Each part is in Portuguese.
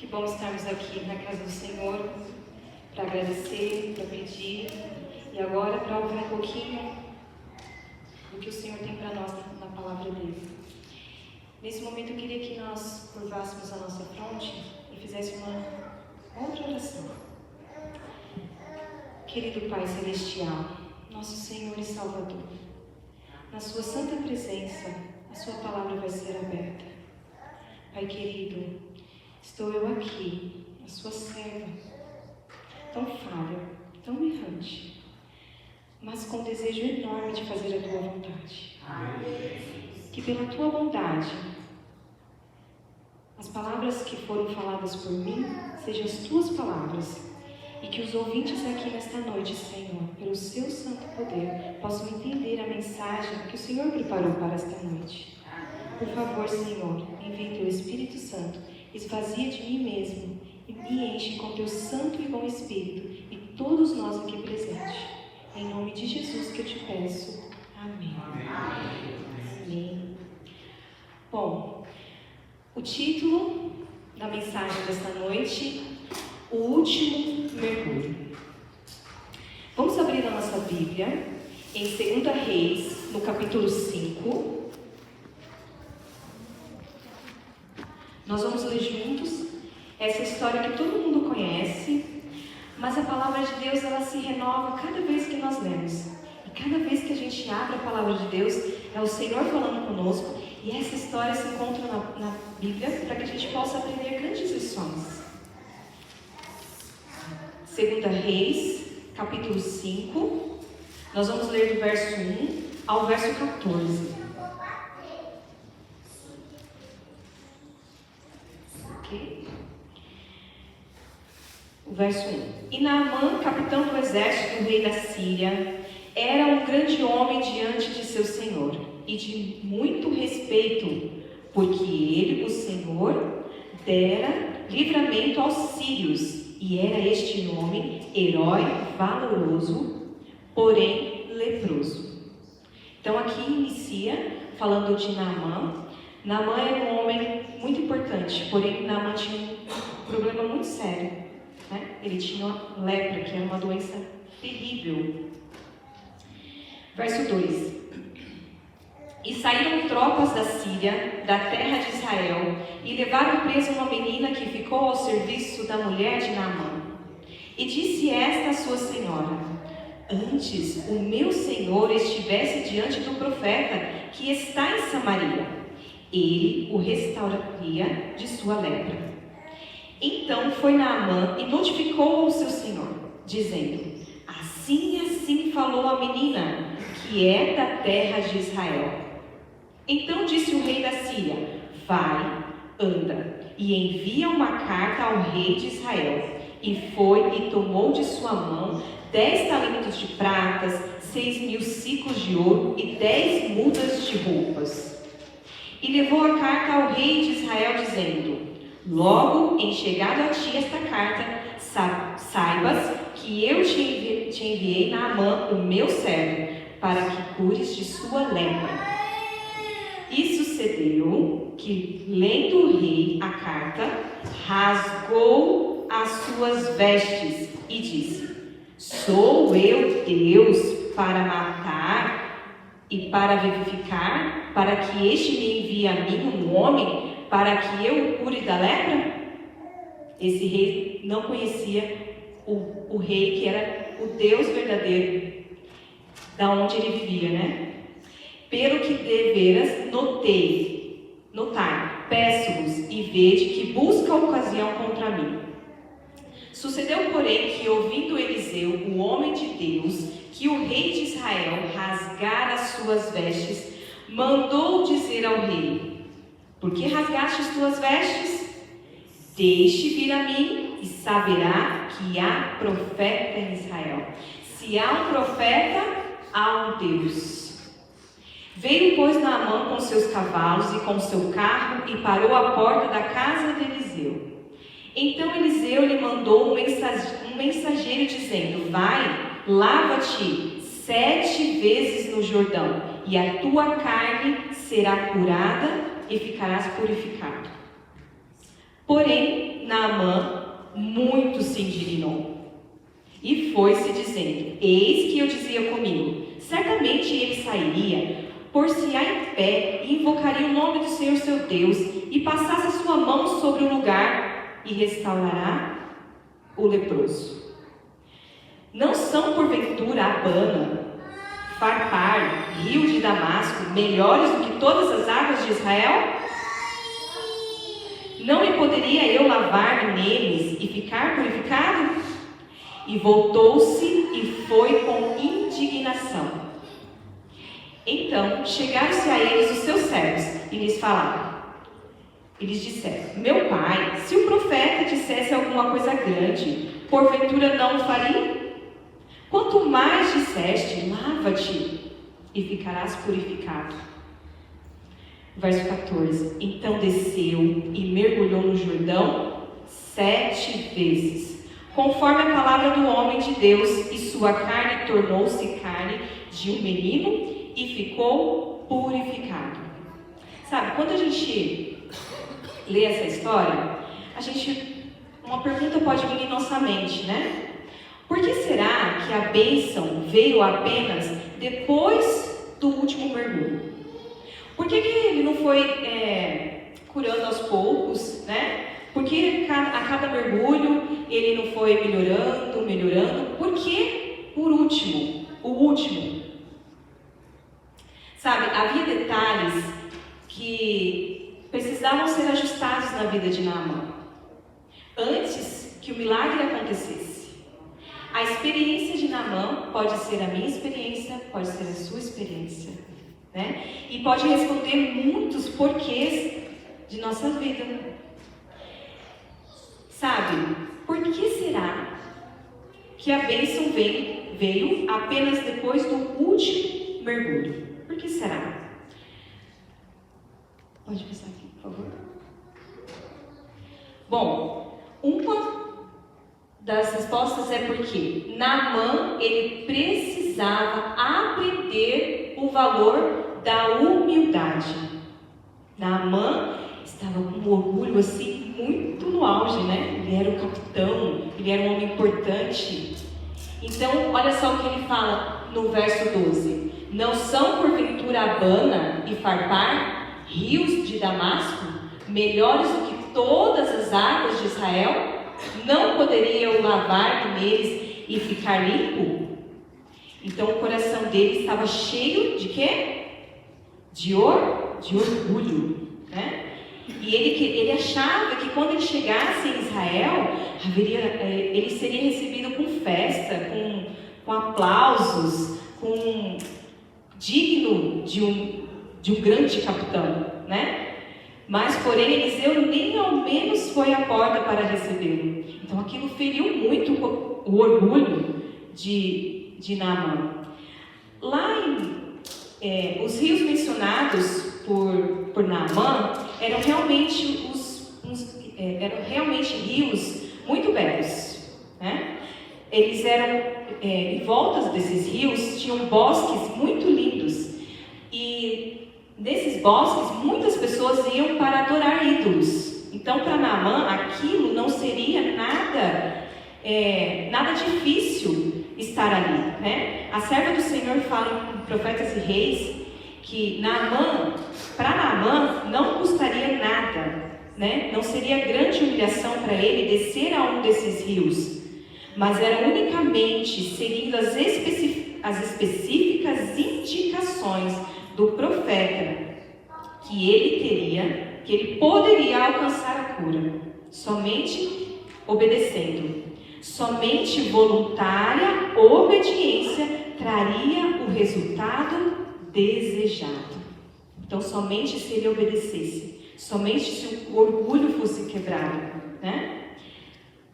Que bom estarmos aqui na casa do Senhor para agradecer, para pedir e agora para ouvir um pouquinho do que o Senhor tem para nós na palavra dele. Nesse momento eu queria que nós curvássemos a nossa fronte e fizéssemos uma outra oração. Querido Pai Celestial, nosso Senhor e Salvador, na sua santa presença, a sua palavra vai ser aberta. Pai querido, estou eu aqui, a sua serva, tão falha, tão errante, mas com desejo enorme de fazer a tua vontade. Que pela tua bondade, as palavras que foram faladas por mim sejam as tuas palavras, e que os ouvintes aqui nesta noite, Senhor, pelo seu santo poder, possam entender a mensagem que o Senhor preparou para esta noite. Por favor, Senhor, envie teu Espírito Santo, esvazia de mim mesmo e me enche com teu santo e bom Espírito e todos nós aqui presentes. Em nome de Jesus que eu te peço. Amém. Amém. Bom, o título da mensagem desta noite, o último mergulho. Vamos abrir a nossa Bíblia em 2 Reis, no capítulo 5. Nós vamos ler juntos essa história que todo mundo conhece, mas a palavra de Deus ela se renova cada vez que nós lemos. E cada vez que a gente abre a palavra de Deus, é o Senhor falando conosco, e essa história se encontra na Bíblia para que a gente possa aprender grandes lições. 2 Reis, capítulo 5, nós vamos ler do verso 1 ao verso 14. O verso 1. E Naamã, capitão do exército do rei da Síria, era um grande homem diante de seu senhor, e de muito respeito, porque ele, o Senhor, dera livramento aos sírios, e era este homem herói, valoroso, porém leproso. Então aqui inicia falando de Naamã. Naamã era um homem muito importante, porém Naamã tinha um problema muito sério, né? Ele tinha lepra, que era uma doença terrível. Verso 2. E saíram tropas da Síria, da terra de Israel, e levaram presa uma menina que ficou ao serviço da mulher de Naamã. E disse esta a sua senhora: antes o meu senhor estivesse diante do profeta que está em Samaria, ele o restauraria de sua lepra. Então foi Naamã e notificou ao seu senhor, dizendo: assim e assim falou a menina, que é da terra de Israel. Então disse o rei da Síria: vai, anda, e envia uma carta ao rei de Israel. E foi e tomou de sua mão 10 talentos de pratas, 6.000 ciclos de ouro e 10 mudas de roupas. E levou a carta ao rei de Israel, dizendo: logo em chegado a ti esta carta, saibas que eu te enviei Naamã, o meu servo, para que cures de sua lepra. E sucedeu que, lendo o rei a carta, rasgou as suas vestes e disse: sou eu Deus para matar e para vivificar, para que este me envie a mim um homem, para que eu o cure da lepra? Esse rei não conhecia o rei que era o Deus verdadeiro, da onde ele vivia, né? Pelo que deveras notai, peço-vos e vede que busca ocasião contra mim. Sucedeu, porém, que ouvindo Eliseu, o homem de Deus, que o rei de Israel rasgara as suas vestes, mandou dizer ao rei: por que rasgaste as tuas vestes? Deixe vir a mim e saberá que há profeta em Israel. Se há um profeta, há um Deus. Veio, pois, Naamã com seus cavalos e com seu carro e parou à porta da casa de Eliseu. Então Eliseu lhe mandou um mensageiro dizendo: vai, lava-te 7 vezes no Jordão, e a tua carne será curada e ficarás purificado. Porém, Naamã muito se indignou. E foi-se dizendo: eis que eu dizia comigo, certamente ele sairia, por-se-á em pé, e invocaria o nome do Senhor seu Deus, e passasse a sua mão sobre o lugar, e restaurará o leproso. Não são porventura Abana, Farpar, rio de Damasco, melhores do que todas as águas de Israel? Não me poderia eu lavar-me neles e ficar purificado? E voltou-se e foi com indignação. Então chegaram-se a eles os seus servos e lhes falaram. E lhes disseram: meu pai, se o profeta dissesse alguma coisa grande, porventura não o faria? Quanto mais disseste, lava-te e ficarás purificado. Verso 14. Então desceu e mergulhou no Jordão 7 vezes, conforme a palavra do homem de Deus, e sua carne tornou-se carne de um menino e ficou purificado. Sabe, quando a gente lê essa história, uma pergunta pode vir em nossa mente, né? Por que será que a bênção veio apenas depois do último mergulho? Por que ele não foi curando aos poucos, né? Por que a cada mergulho ele não foi melhorando? Por que o último? Sabe, havia detalhes que precisavam ser ajustados na vida de Naamã antes que o milagre acontecesse. A experiência de Naamã pode ser a minha experiência, pode ser a sua experiência, né? E pode responder muitos porquês de nossa vida. Sabe, por que será que a bênção veio apenas depois do último mergulho? Por que será? Pode passar aqui, por favor. Bom, uma das respostas é porque Naamã, ele precisava aprender o valor da humildade. Naamã estava com um orgulho assim muito no auge, né? Ele era o capitão, ele era um homem importante. Então, olha só o que ele fala no verso 12: não são porventura Abana e Farpar, rios de Damasco, melhores do que todas as águas de Israel? Não poderia eu lavar neles e ficar limpo? Então o coração dele estava cheio de quê? De orgulho, né? E ele achava que quando ele chegasse em Israel, ele seria recebido com festa, com aplausos, digno de um grande capitão, né? Mas, porém, Eliseu nem ao menos foi à porta para recebê-lo. Então, aquilo feriu muito o orgulho de Naamã. Lá os rios mencionados por Naamã eram realmente rios muito belos, né? Eles eram, em volta desses rios, tinham bosques muito lindos. E nesses bosques, muitas pessoas iam para adorar ídolos. Então, para Naamã, aquilo não seria nada difícil estar ali, né? A serva do Senhor fala em Profetas e Reis que para Naamã, não custaria nada, né? Não seria grande humilhação para ele descer a um desses rios, mas era unicamente seguindo as específicas indicações do profeta que ele poderia alcançar a cura, somente obedecendo. Somente voluntária obediência traria o resultado desejado. Então, somente se ele obedecesse, somente se o orgulho fosse quebrado, né?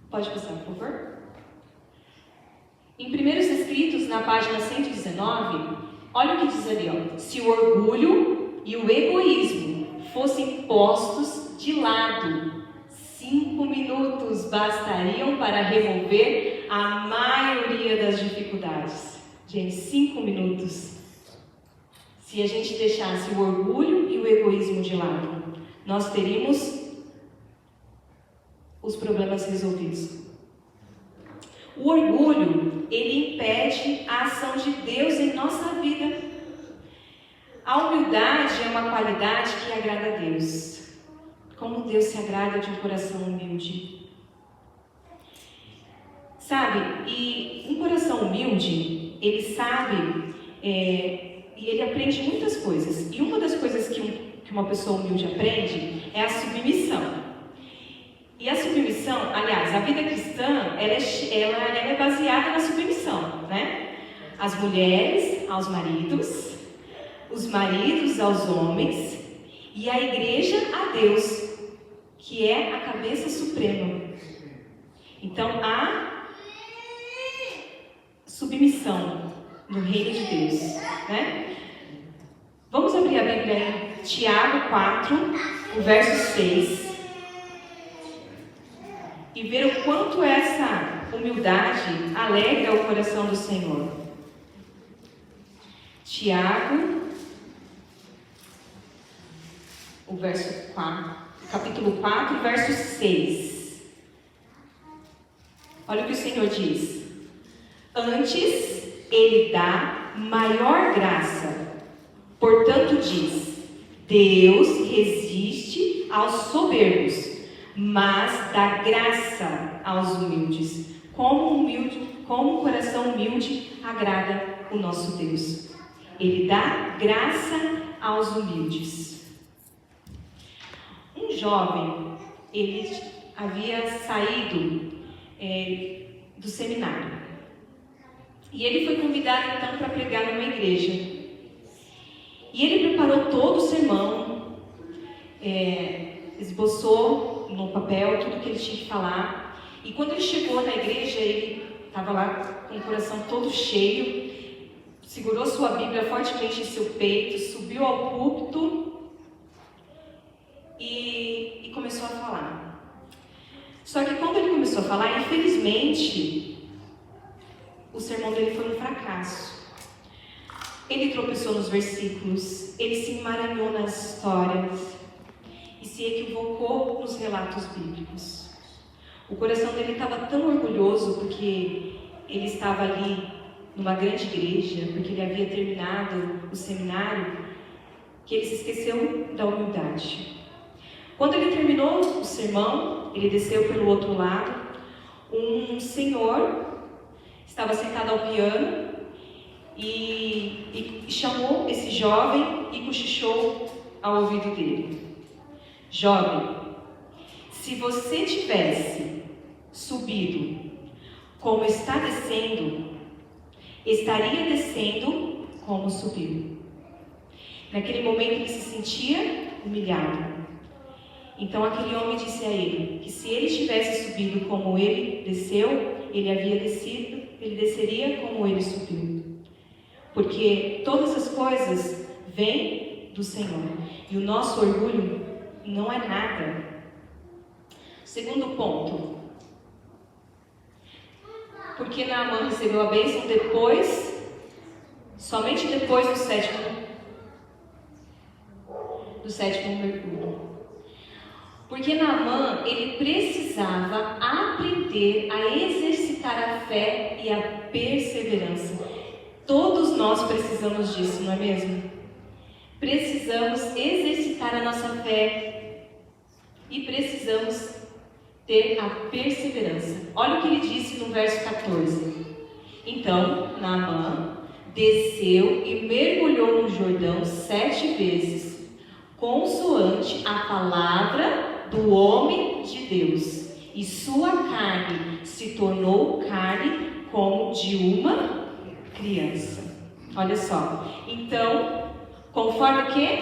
Pode passar, por favor. Em Primeiros Escritos, na página 119, olha o que diz ali, ó. Se o orgulho e o egoísmo fossem postos de lado, 5 minutos bastariam para remover a maioria das dificuldades. Gente, 5 minutos. Se a gente deixasse o orgulho e o egoísmo de lado, nós teríamos os problemas resolvidos. O orgulho, ele impede a ação de Deus em nossa vida. A humildade é uma qualidade que agrada a Deus. Como Deus se agrada de um coração humilde. Sabe, e um coração humilde, ele sabe, e ele aprende muitas coisas. E uma das coisas que uma pessoa humilde aprende é a submissão. E a submissão, aliás, a vida cristã, ela é baseada na submissão, né? As mulheres aos maridos, os maridos aos homens e a igreja a Deus, que é a cabeça suprema. Então, há submissão no reino de Deus, né? Vamos abrir a Bíblia em Tiago 4, o verso 6. E ver o quanto essa humildade alegra o coração do Senhor. Tiago, o verso 4, capítulo 4, verso 6. Olha o que o Senhor diz. Antes, Ele dá maior graça. Portanto, diz, Deus resiste aos soberbos, mas dá graça aos humildes. Como um coração humilde agrada o nosso Deus. Ele dá graça aos humildes. Um jovem, ele havia saído do seminário. E ele foi convidado então para pregar numa igreja. E ele preparou todo o sermão, esboçou no papel tudo que ele tinha que falar. E quando ele chegou na igreja, ele estava lá com o coração todo cheio, segurou sua Bíblia fortemente em seu peito, subiu ao púlpito e começou a falar. Só que quando ele começou a falar, infelizmente, o sermão dele foi um fracasso. Ele tropeçou nos versículos, ele se emaranhou nas histórias e se equivocou nos relatos bíblicos. O coração dele estava tão orgulhoso porque ele estava ali numa grande igreja, porque ele havia terminado o seminário, que ele se esqueceu da humildade. Quando ele terminou o sermão, ele desceu pelo outro lado. Um senhor estava sentado ao piano e chamou esse jovem e cochichou ao ouvido dele. Jovem, se você tivesse subido como está descendo, estaria descendo como subiu. Naquele momento ele se sentia humilhado. Então aquele homem disse a ele que se ele tivesse subido como ele desceu, ele desceria como ele subiu. Porque todas as coisas vêm do Senhor. E o nosso orgulho não é nada. Segundo ponto. Porque Naamã recebeu a bênção somente depois do sétimo mergulho. Porque Naamã, ele precisava aprender a exercitar a fé e a perseverança. Todos nós precisamos disso, não é mesmo? Precisamos exercitar a nossa fé e precisamos ter a perseverança. Olha o que ele disse no verso 14. Então, Naamã desceu e mergulhou no Jordão 7 vezes, consoante a palavra do homem de Deus, e sua carne se tornou carne como de uma criança. Olha só. Então, conforme o que?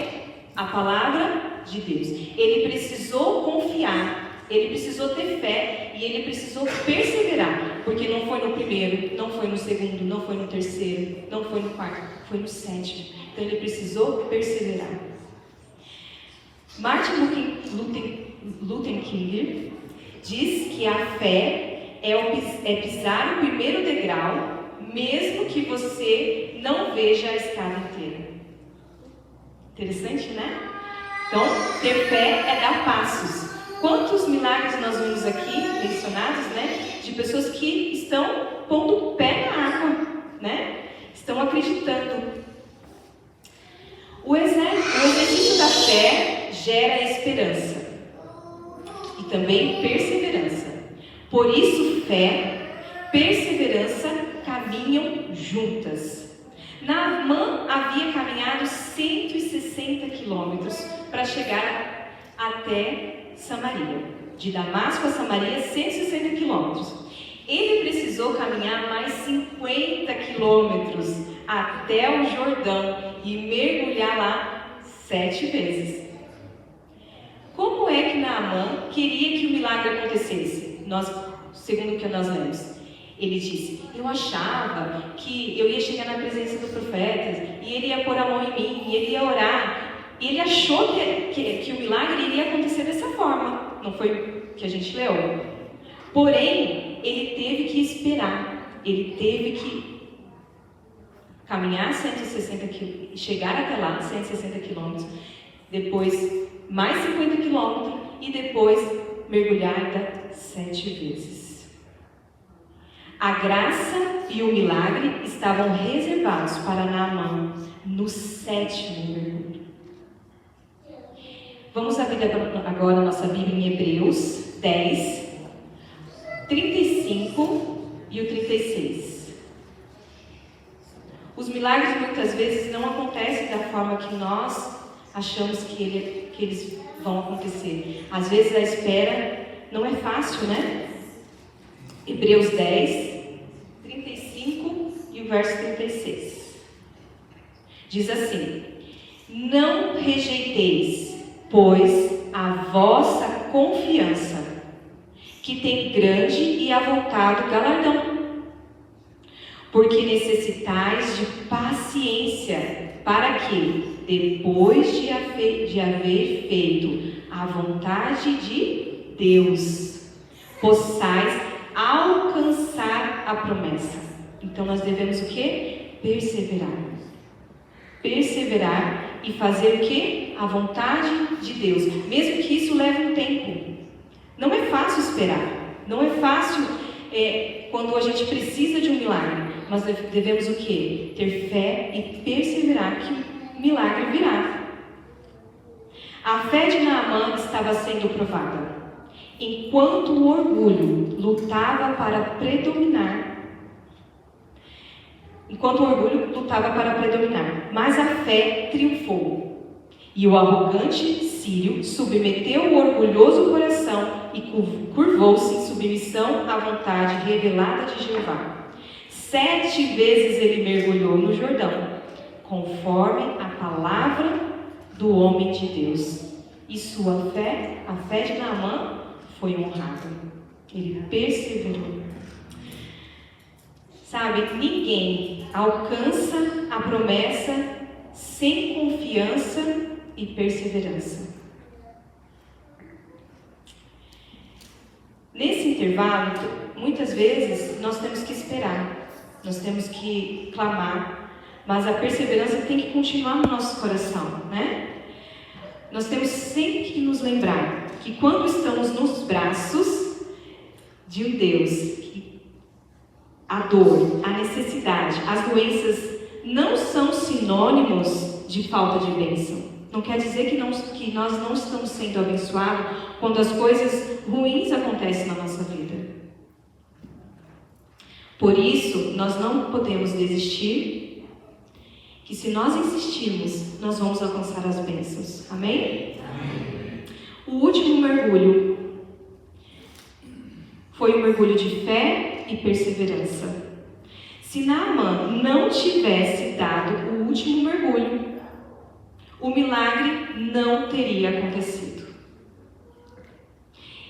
A palavra de Deus. Ele precisou confiar, ele precisou ter fé e ele precisou perseverar, porque não foi no primeiro, não foi no segundo, não foi no terceiro, não foi no quarto, foi no sétimo. Então ele precisou perseverar. Martin Luther King diz que a fé é pisar o primeiro degrau, mesmo que você não veja a escada inteira. Interessante, né? Então, ter fé é dar passos. Quantos milagres nós vimos aqui mencionados, né? De pessoas que estão pondo o pé na água, né? Estão acreditando. O exercício da fé gera esperança e também perseverança. Por isso, fé, perseverança caminham juntas. Naamã havia caminhado 160 quilômetros para chegar até Samaria. De Damasco a Samaria, 160 quilômetros. Ele precisou caminhar mais 50 quilômetros até o Jordão e mergulhar lá 7 vezes. Como é que Naamã queria que o milagre acontecesse? Segundo o que nós lemos, ele disse: eu achava que eu ia chegar na presença do profeta e ele ia pôr a mão em mim e ele ia orar. E ele achou que o milagre iria acontecer dessa forma. Não foi o que a gente leu? Porém, ele teve que esperar. Ele teve que caminhar 160 km, chegar até lá, 160 quilômetros, depois mais 50 quilômetros e depois mergulhar 7 vezes. A graça e o milagre estavam reservados para Naamã no 7º mergulho. Vamos abrir agora a nossa Bíblia em Hebreus 10, 35 e o 36. Os milagres muitas vezes não acontecem da forma que nós achamos que eles vão acontecer. Às vezes a espera não é fácil, né? Hebreus 10, 35 e o verso 36. Diz assim: não rejeiteis, pois, a vossa confiança, que tem grande e avultado galardão, porque necessitais de paciência, para que, depois de haver feito a vontade de Deus, possais alcançar a promessa. Então nós devemos o quê? Perseverar. Perseverar e fazer o quê? A vontade de Deus, mesmo que isso leve um tempo. Não é fácil esperar, não é fácil quando a gente precisa de um milagre, mas devemos o quê? Ter fé e perseverar que o milagre virá. A fé de Naamã estava sendo provada, enquanto o orgulho lutava para predominar. Mas a fé triunfou. E o arrogante sírio submeteu o orgulhoso coração e curvou-se em submissão à vontade revelada de Jeová. 7 vezes ele mergulhou no Jordão, conforme a palavra do homem de Deus. E sua fé, a fé de Naamã, foi honrada. Ele perseverou. Sabe, ninguém alcança a promessa sem confiança e perseverança. Nesse intervalo, muitas vezes nós temos que esperar, nós temos que clamar, mas a perseverança tem que continuar no nosso coração, né? Nós temos sempre que nos lembrar que quando estamos nos braços de um Deus, que a dor, a necessidade, as doenças não são sinônimos de falta de bênção. Não quer dizer que nós não estamos sendo abençoados quando as coisas ruins acontecem na nossa vida. Por isso, nós não podemos desistir, que se nós insistirmos, nós vamos alcançar as bênçãos. Amém? Amém. O último mergulho foi um mergulho de fé e perseverança. Se Naamã não tivesse dado o último mergulho, o milagre não teria acontecido.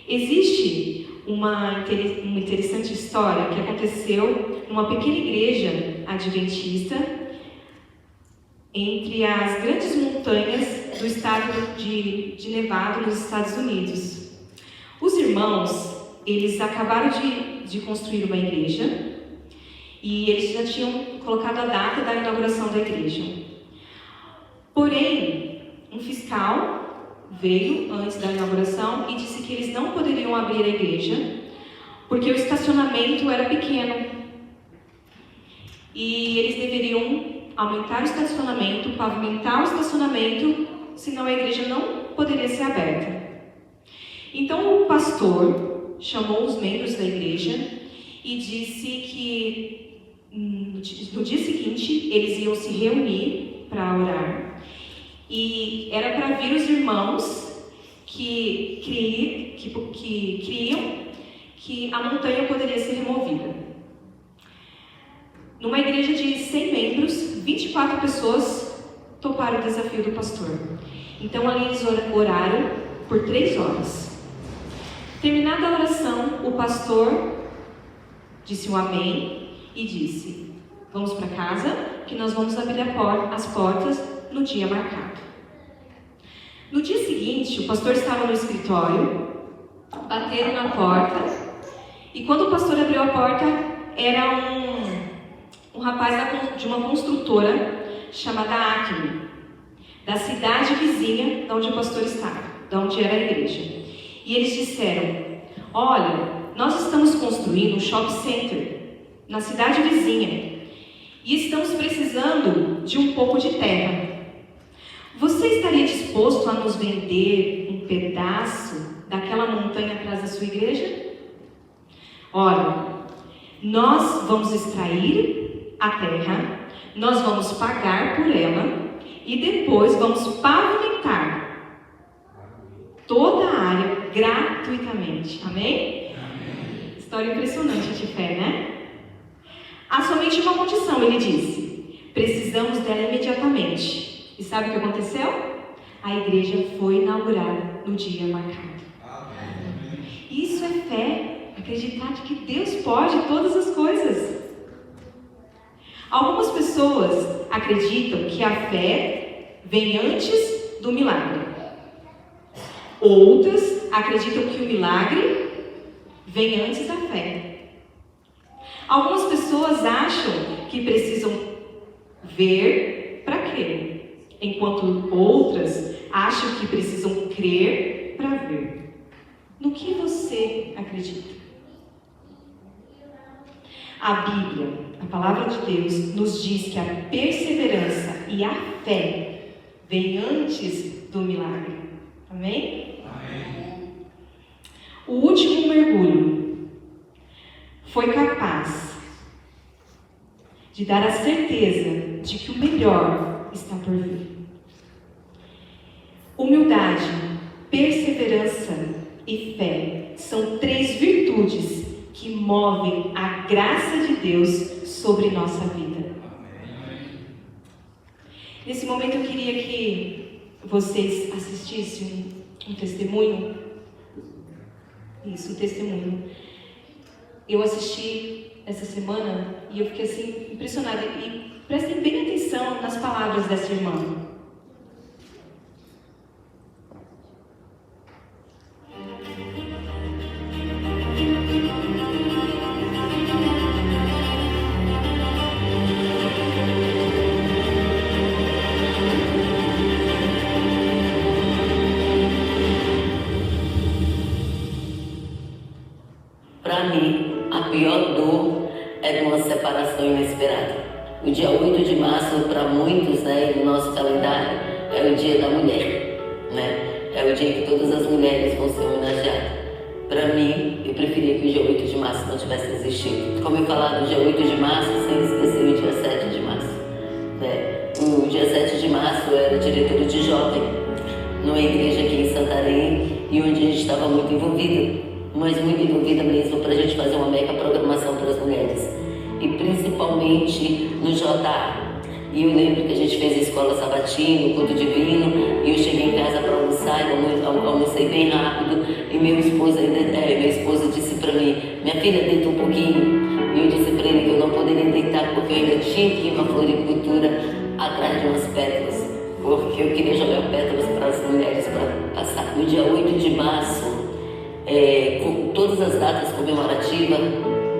Existe uma interessante história que aconteceu numa pequena igreja adventista entre as grandes montanhas do estado de Nevada, nos Estados Unidos. Os irmãos, eles acabaram de construir uma igreja e eles já tinham colocado a data da inauguração da igreja. Porém, um fiscal veio antes da inauguração e disse que eles não poderiam abrir a igreja, porque o estacionamento era pequeno. E eles deveriam aumentar o estacionamento, pavimentar o estacionamento, senão a igreja não poderia ser aberta. Então o pastor chamou os membros da igreja e disse que no dia seguinte eles iam se reunir para orar. E era para vir os irmãos que criam que a montanha poderia ser removida. Numa igreja de 100 membros, 24 pessoas toparam o desafio do pastor. Então ali eles oraram por 3 horas. Terminada a oração, o pastor disse um amém e disse: vamos para casa, que nós vamos abrir as portas no dia marcado. No dia seguinte, o pastor estava no escritório, bateram na porta, e quando o pastor abriu a porta, era um rapaz de uma construtora chamada Acme, da cidade vizinha de onde o pastor estava, de onde era a igreja. E eles disseram: olha, nós estamos construindo um shopping center na cidade vizinha e estamos precisando de um pouco de terra. Você estaria disposto a nos vender um pedaço daquela montanha atrás da sua igreja? Olha, nós vamos extrair a terra, nós vamos pagar por ela e depois vamos pavimentar toda a área gratuitamente. Amém? Amém. História impressionante de fé, né? Há somente uma condição, ele disse: precisamos dela imediatamente. E sabe o que aconteceu? A igreja foi inaugurada no dia marcado. Amém. Isso é fé, acreditar de que Deus pode todas as coisas. Algumas pessoas acreditam que a fé vem antes do milagre. Outras acreditam que o milagre vem antes da fé. Algumas pessoas acham que precisam ver para crer, enquanto outras acham que precisam crer para ver. No que você acredita? A Bíblia, a palavra de Deus, nos diz que a perseverança e a fé vem antes do milagre. Amém? Amém. O último mergulho foi capaz de dar a certeza de que o melhor está por vir. Humildade, perseverança e fé são 3 virtudes que movem a graça de Deus sobre nossa vida. Amém. Nesse momento eu queria que vocês assistissem um testemunho. Isso, um testemunho. Eu assisti essa semana e eu fiquei assim impressionada. E prestem bem atenção nas palavras dessa irmã. O dia 8 de março, para muitos, né, no nosso calendário, é o dia da mulher, né? É o dia que todas as mulheres vão ser homenageadas. Para mim, eu preferia que o dia 8 de março não tivesse existido. Como eu falava do dia 8 de março, sem esquecer o dia 7 de março. Né? O dia 7 de março eu era diretora de jovem, numa igreja aqui em Santarém, e onde a gente estava muito envolvida, mas muito envolvida mesmo para a gente fazer uma mega programação para as mulheres. E principalmente no JA. E eu lembro que a gente fez a escola sabatina, o culto divino, e eu cheguei em casa para almoçar, e eu almocei bem rápido, e minha esposa disse para mim: minha filha, deita um pouquinho. E eu disse para ele que eu não poderia deitar porque eu ainda tinha que ir na floricultura atrás de umas pétalas, porque eu queria jogar pétalas para as mulheres para passar. No dia 8 de março, com todas as datas comemorativas,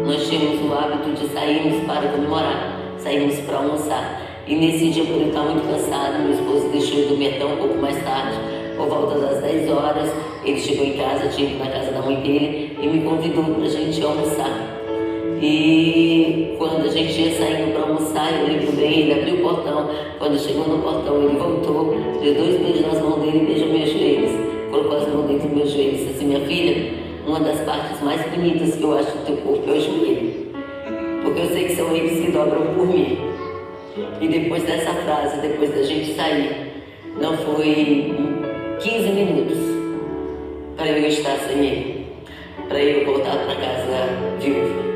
nós tínhamos o hábito de sairmos para comemorar, saímos para almoçar. E nesse dia, por eu estar muito cansada, meu esposo deixou eu dormir até um pouco mais tarde, por volta das 10 horas, ele chegou em casa, tinha ido na casa da mãe dele e me convidou para a gente almoçar. E quando a gente ia saindo para almoçar, eu lembro bem, ele abriu o portão. Quando chegou no portão, ele voltou, deu 2 beijos nas mãos dele e beijou meus joelhos. Colocou as mãos dentro dos meus joelhos e disse assim: minha filha, uma das partes mais bonitas que eu acho do teu corpo é o joelho, porque eu sei que são eles que dobram por mim. E depois dessa frase, depois da gente sair, não foi 15 minutos para eu estar sem ele, para eu voltar para casa viúva.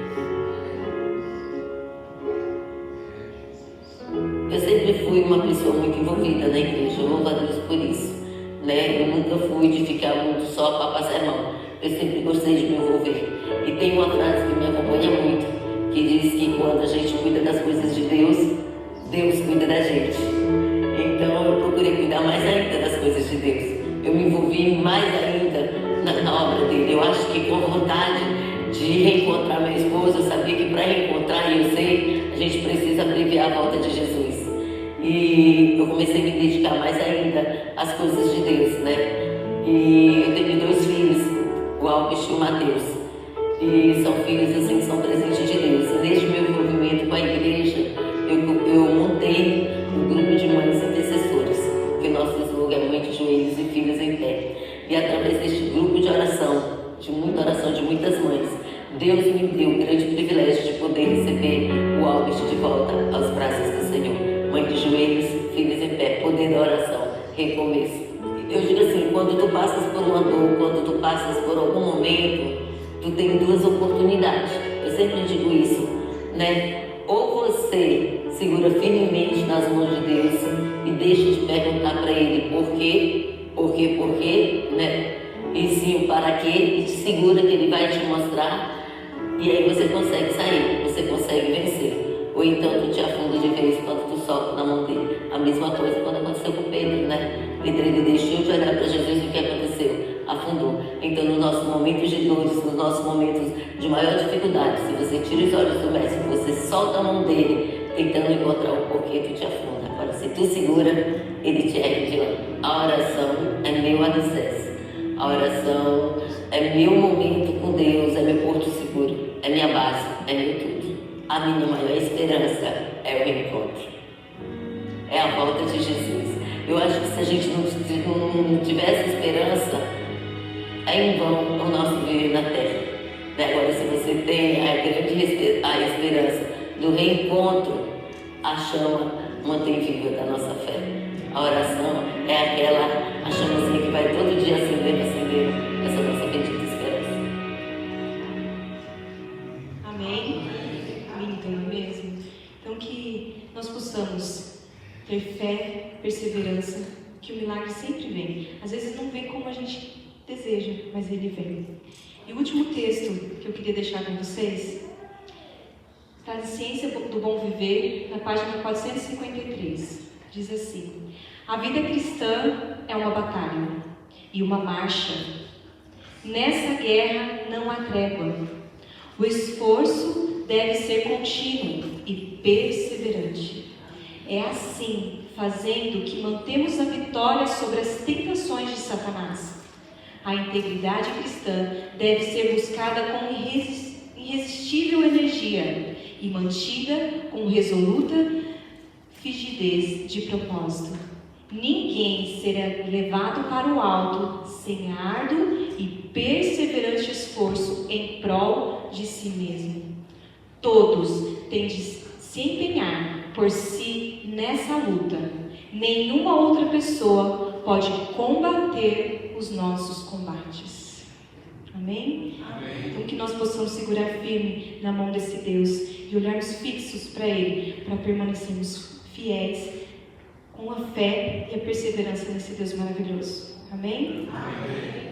Eu sempre fui uma pessoa muito envolvida na igreja, eu louvo a Deus por isso, né? Eu nunca fui de ficar muito só para passar a mão, eu sempre gostei de me envolver. E tem uma frase que me acompanha muito, que diz que quando a gente cuida das coisas de Deus, Deus cuida da gente. Então eu procurei cuidar mais ainda das coisas de Deus, eu me envolvi mais ainda na obra dele. Eu acho que com vontade de reencontrar meu esposo, eu sabia que para reencontrar, e eu sei, a gente precisa abreviar a volta de Jesus. E eu comecei a me dedicar mais ainda às coisas de Deus, né? E eu tenho 2 filhos, o Albert e o Mateus. E são filhos assim que são presentes de Deus. E desde o meu envolvimento com a igreja, eu montei um grupo de mães intercessoras, que o nosso slogan é Mãe de Joelhos e Filhos em Pé. E através deste grupo de oração, de muita oração de muitas mães, Deus me deu o grande privilégio de poder receber o Albert de volta aos braços do Senhor. Mãe de joelhos, filhos em pé, poder da oração, recomeço. Eu digo assim, quando tu passas por uma dor, quando tu passas por algum momento, tu tem 2 oportunidades. Eu sempre digo isso, né? Ou você segura firmemente nas mãos de Deus e deixa de perguntar para Ele por quê, né? E sim, para quê, e te segura que Ele vai te mostrar, e aí você consegue sair, você consegue vencer. Ou então tu te afunda de vez quando tu solta na mão dele. A mesma coisa quando aconteceu com Pedro, né? Ele deixou de olhar para Jesus e o que aconteceu? Afundou. Então nos nossos momentos de dores, nos nossos momentos de maior dificuldade, se você tira os olhos do mestre, você solta a mão dele, tentando encontrar o porquê, tu te afunda. Agora se tu segura, ele te ergue de lá. A oração é meu alicerce. A oração é meu momento com Deus, é meu porto seguro, é minha base, é meu tudo. A minha maior esperança é o reencontro, é a volta de Jesus. Eu acho que se a gente não tivesse esperança, é em vão o nosso viver na terra. Agora, se você tem a esperança do reencontro, a chama mantém viva da nossa fé. A oração é a chamazinha que vai todo dia acendendo essa nossa bendita esperança. Amém? Amém, então, não é mesmo? Então que nós possamos ter fé, perseverança, que o milagre sempre vem. Às vezes não vem como a gente deseja, mas ele vem. E o último texto que eu queria deixar com vocês está em Ciência do Bom Viver, na página 453. Diz assim: a vida cristã é uma batalha e uma marcha. Nessa guerra não há trégua. O esforço deve ser contínuo e perseverante. É assim, fazendo, que mantemos a vitória sobre as tentações de Satanás. A integridade cristã deve ser buscada com irresistível energia e mantida com resoluta rigidez de propósito. Ninguém será levado para o alto sem árduo e perseverante esforço em prol de si mesmo. Todos têm de se empenhar por si nessa luta. Nenhuma outra pessoa pode combater os nossos combates. Amém? Amém. Então que nós possamos segurar firme na mão desse Deus e olharmos fixos para Ele, para permanecermos fiéis com a fé e a perseverança nesse Deus maravilhoso. Amém? Amém.